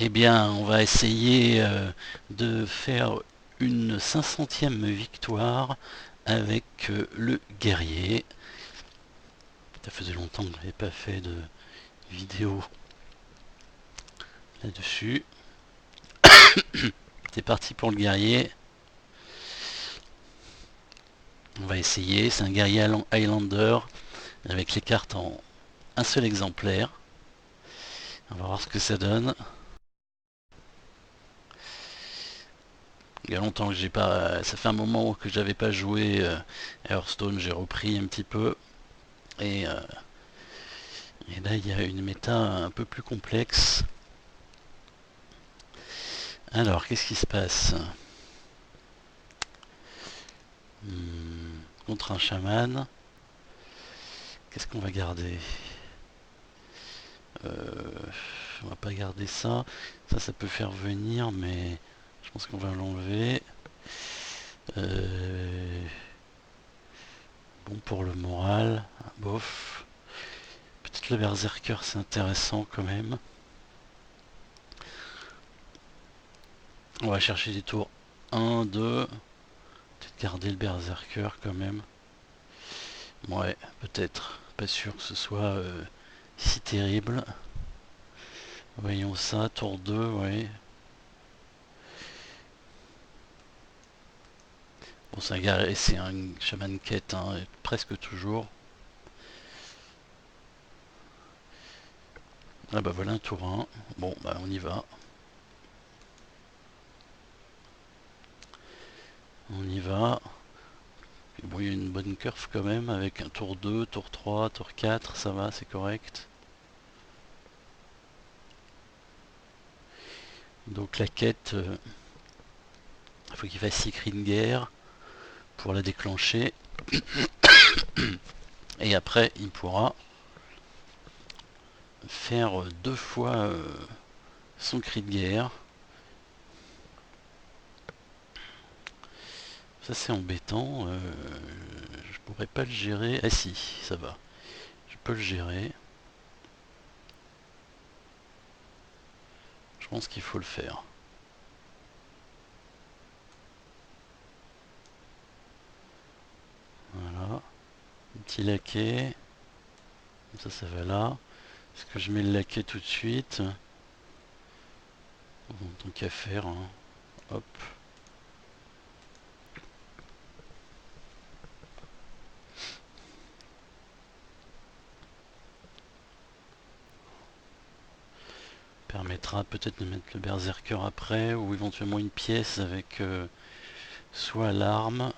Eh bien, on va essayer de faire une 500e victoire avec le guerrier. Ça faisait longtemps que je n'avais pas fait de vidéo là-dessus. C'est parti pour le guerrier. On va essayer. C'est un guerrier Highlander avec les cartes en un seul exemplaire. On va voir ce que ça donne. Il y a longtemps que j'ai pas. Ça fait un moment que j'avais pas joué Hearthstone. J'ai repris un petit peu. Et, euh, et là, il y a une méta un peu plus complexe. Alors, qu'est-ce qui se passe? Contre un chaman. Qu'est-ce qu'on va garder? On va pas garder ça. Ça peut faire venir, mais je pense qu'on va l'enlever. Bon pour le moral. Bof. Peut-être le berserker, c'est intéressant quand même. On va chercher des tours 1, 2. Peut-être garder le berserker quand même. Ouais, peut-être. Pas sûr que ce soit si terrible. Voyons ça, tour 2, ouais. Bon, c'est un chaman quête, hein, presque toujours. Ah bah voilà un tour 1. Bon, bah on y va. On y va. Et bon, il y a une bonne curve quand même, avec un tour 2, tour 3, tour 4, ça va, c'est correct. Donc la quête, il faut qu'il fasse 6 cris de guerre pour la déclencher. Et après, il pourra faire 2 fois son cri de guerre. Ça c'est embêtant. Je pourrais pas le gérer. Ah si, ça va. Je peux le gérer. Je pense qu'il faut le faire. Voilà. Un petit laquais. Ça va là. Est-ce que je mets le laquais tout de suite? Bon, tant qu'à faire, hein. Hop. Permettra peut-être de mettre le berserker après, ou éventuellement une pièce avec soit l'arme,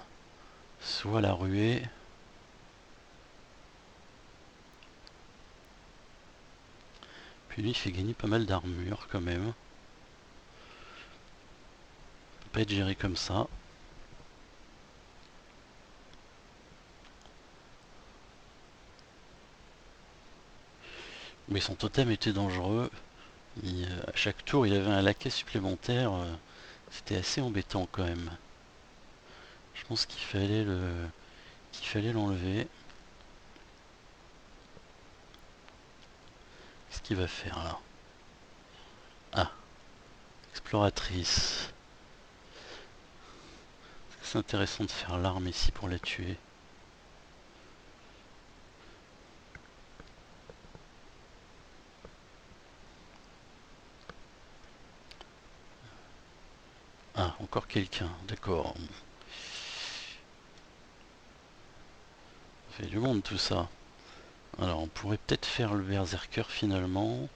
soit la ruée. Puis lui, il fait gagner pas mal d'armure quand même. Peut pas être géré comme ça. Mais son totem était dangereux. À chaque tour, il avait un laquais supplémentaire. C'était assez embêtant quand même. Je pense qu'il fallait l'enlever. Qu'est-ce qu'il va faire là? Ah, exploratrice. C'est intéressant de faire l'arme ici pour la tuer. Ah, encore quelqu'un, d'accord. Ça fait du monde tout ça. Alors on pourrait peut-être faire le berserker finalement.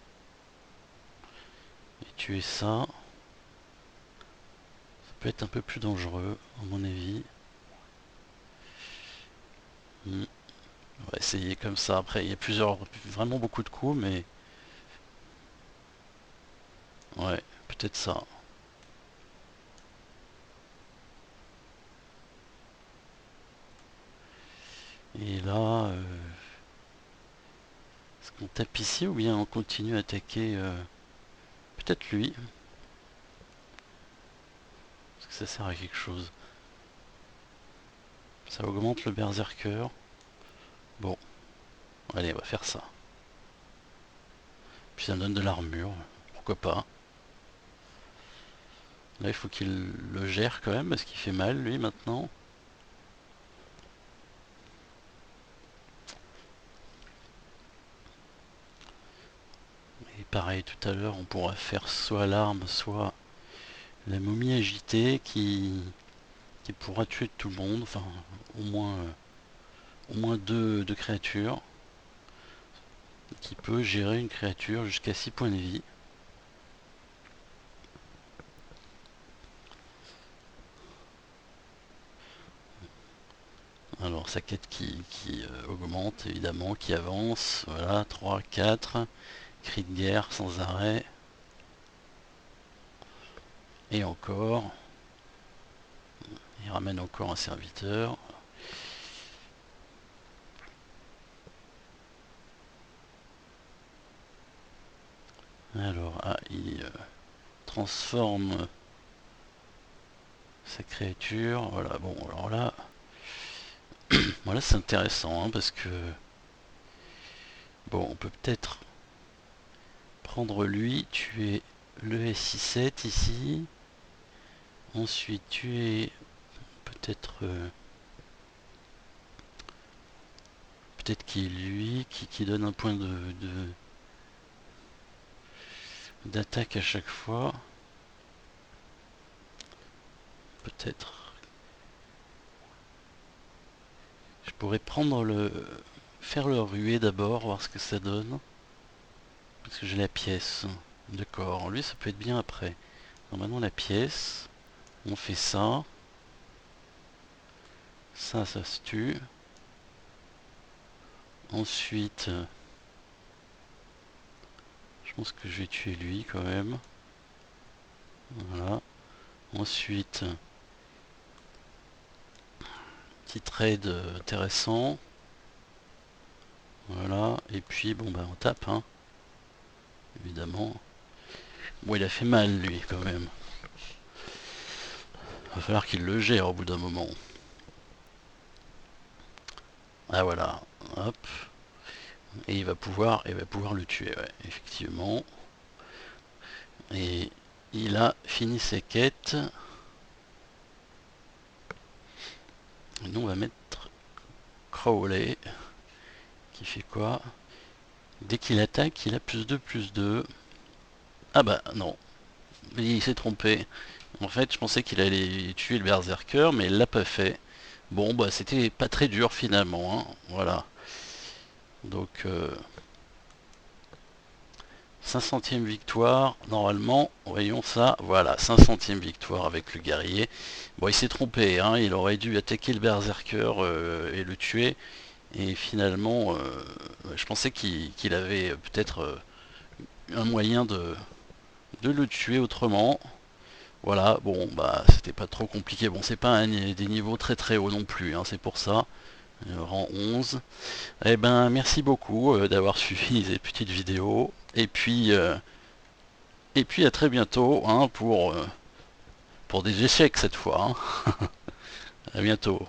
Et tuer ça. Ça peut être un peu plus dangereux, à mon avis. On va essayer comme ça. Après, il y a vraiment beaucoup de coups, mais ouais, peut-être ça. Et là, est-ce qu'on tape ici ou bien on continue à attaquer peut-être lui? Est-ce que ça sert à quelque chose? Ça augmente le berserker. Bon, allez, on va faire ça. Puis ça me donne de l'armure, pourquoi pas. Là, il faut qu'il le gère quand même, parce qu'il fait mal, lui, maintenant. Et pareil, tout à l'heure, on pourra faire soit l'arme, soit la momie agitée qui pourra tuer tout le monde. Enfin, au moins deux créatures. Qui peut gérer une créature jusqu'à 6 points de vie. Alors sa quête qui augmente évidemment, qui avance, voilà, 3, 4, cri de guerre sans arrêt, et encore, il ramène encore un serviteur. Alors, il transforme sa créature, voilà, bon, alors là, voilà, c'est intéressant, hein, parce que, bon, on peut peut-être prendre lui, tuer le SI7 ici, ensuite tuer peut-être peut-être qu'il lui qui donne un point d'attaque à chaque fois. Peut-être je pourrais faire le ruée d'abord, voir ce que ça donne, parce que j'ai la pièce. D'accord, lui ça peut être bien après. Alors maintenant la pièce, on fait ça, ça se tue. Ensuite, je pense que je vais tuer lui quand même. Voilà. Ensuite, petit trade intéressant. Voilà. Et puis, bon, bah, on tape, hein. Évidemment. Bon, il a fait mal, lui, quand même. Va falloir qu'il le gère au bout d'un moment. Ah, voilà. Hop. Et il va pouvoir le tuer, ouais, effectivement. Et il a fini ses quêtes. Et nous, on va mettre Crowley. Qui fait quoi? Dès qu'il attaque, il a +2/+2. Ah bah non, il s'est trompé. En fait, je pensais qu'il allait tuer le berserker, mais il l'a pas fait. Bon, bah c'était pas très dur finalement, hein. Voilà. Donc, 500e victoire, normalement, voyons ça, voilà, 500e victoire avec le guerrier. Bon, il s'est trompé, hein, il aurait dû attaquer le berserker et le tuer. Et finalement, je pensais qu'il avait peut-être un moyen de le tuer autrement. Voilà, bon, bah c'était pas trop compliqué. Bon, c'est pas des niveaux très très hauts non plus, hein, c'est pour ça. Rang 11. Eh ben, merci beaucoup d'avoir suivi ces petites vidéos. Et puis à très bientôt, hein, pour des échecs cette fois, hein. À bientôt.